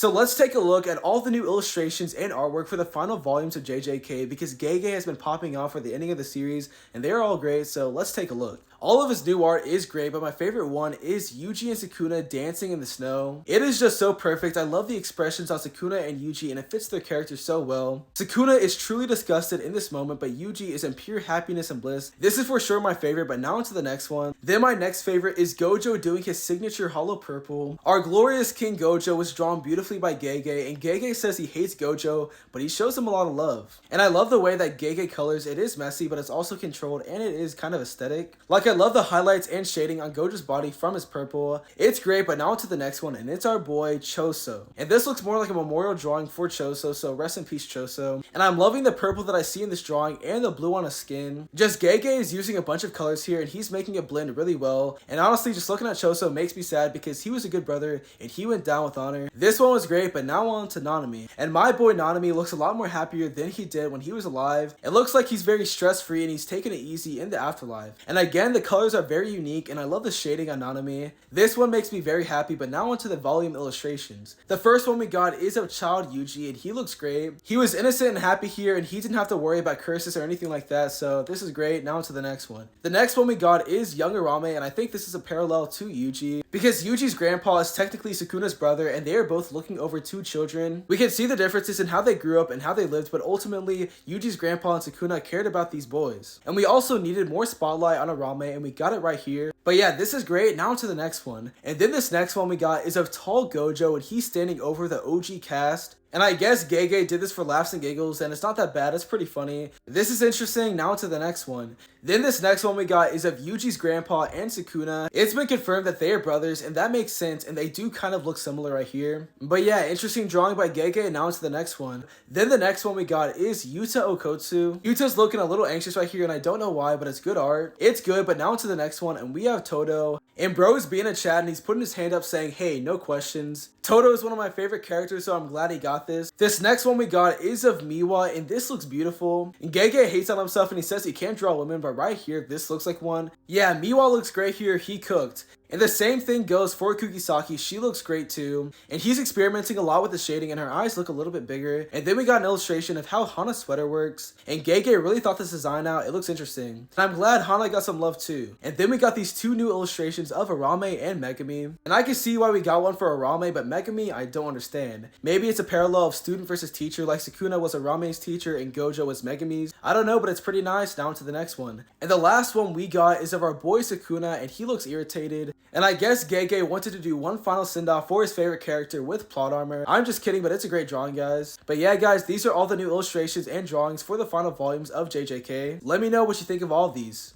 So let's take a look at all the new illustrations and artwork for the final volumes of JJK because Gege has been popping off for the ending of the series and they're all great, so let's take a look. All of his new art is great, but my favorite one is Yuji and Sukuna dancing in the snow. It is just so perfect. I love the expressions on Sukuna and Yuji and it fits their characters so well. Sukuna is truly disgusted in this moment, but Yuji is in pure happiness and bliss. This is for sure my favorite, but now onto the next one. Then my next favorite is Gojo doing his signature hollow purple. Our glorious King Gojo was drawn beautifully by Gege, and Gege says he hates Gojo, but he shows him a lot of love. And I love the way that Gege colors. It is messy, but it's also controlled and it is kind of aesthetic. Like I love the highlights and shading on Gojo's body from his purple. It's great, but now onto the next one, and it's our boy Choso. And this looks more like a memorial drawing for Choso, so rest in peace Choso. And I'm loving the purple that I see in this drawing and the blue on his skin. Just Gege is using a bunch of colors here and he's making it blend really well. And honestly, just looking at Choso makes me sad because he was a good brother and he went down with honor. This one was great, but now on to Nanami. And my boy Nanami looks a lot more happier than he did when he was alive. It looks like he's very stress-free and he's taking it easy in the afterlife. And again, the colors are very unique and I love the shading on Nanami. This one makes me very happy, but now onto the volume illustrations. The first one we got is of child Yuji and he looks great. He was innocent and happy here and he didn't have to worry about curses or anything like that, so this is great. Now onto the next one. The next one we got is young Arame, and I think this is a parallel to Yuji because Yuji's grandpa is technically Sukuna's brother and they are both looking over two children. We can see the differences in how they grew up and how they lived, but ultimately Yuji's grandpa and Sukuna cared about these boys. And we also needed more spotlight on Arame and we got it right here. But yeah, this is great. Now to the next one. And then this next one we got is of tall Gojo and he's standing over the OG cast. And I guess Gege did this for laughs and giggles, and it's not that bad, it's pretty funny. This is interesting. Now to the next one. Then this next one we got is of Yuji's grandpa and Sukuna. It's been confirmed that they are brothers, and that makes sense, and they do kind of look similar right here. But yeah, interesting drawing by Gege. Now to the next one. Then the next one we got is Yuta Okotsu. Yuta's looking a little anxious right here, and I don't know why, but it's good art. It's good, but now to the next one, and we have Todo. And bro is being a chat, and he's putting his hand up saying, hey, no questions. Todo is one of my favorite characters, so I'm glad he got this. This next one we got is of Miwa, and this looks beautiful. And Gege hates on himself, and he says he can't draw women, but right here, this looks like one. Yeah, Miwa looks great here. He cooked. And the same thing goes for Kugisaki. She looks great too. And he's experimenting a lot with the shading and her eyes look a little bit bigger. And then we got an illustration of how Hana's sweater works. And Gege really thought this design out. It looks interesting. And I'm glad Hana got some love too. And then we got these two new illustrations of Arame and Megami. And I can see why we got one for Arame, but Megami, I don't understand. Maybe it's a parallel of student versus teacher, like Sukuna was Arame's teacher and Gojo was Megami's. I don't know, but it's pretty nice. Now to the next one. And the last one we got is of our boy Sukuna, and he looks irritated. And I guess Gege wanted to do one final send-off for his favorite character with plot armor. I'm just kidding, but it's a great drawing, guys. But yeah, guys, these are all the new illustrations and drawings for the final volumes of JJK. Let me know what you think of all of these.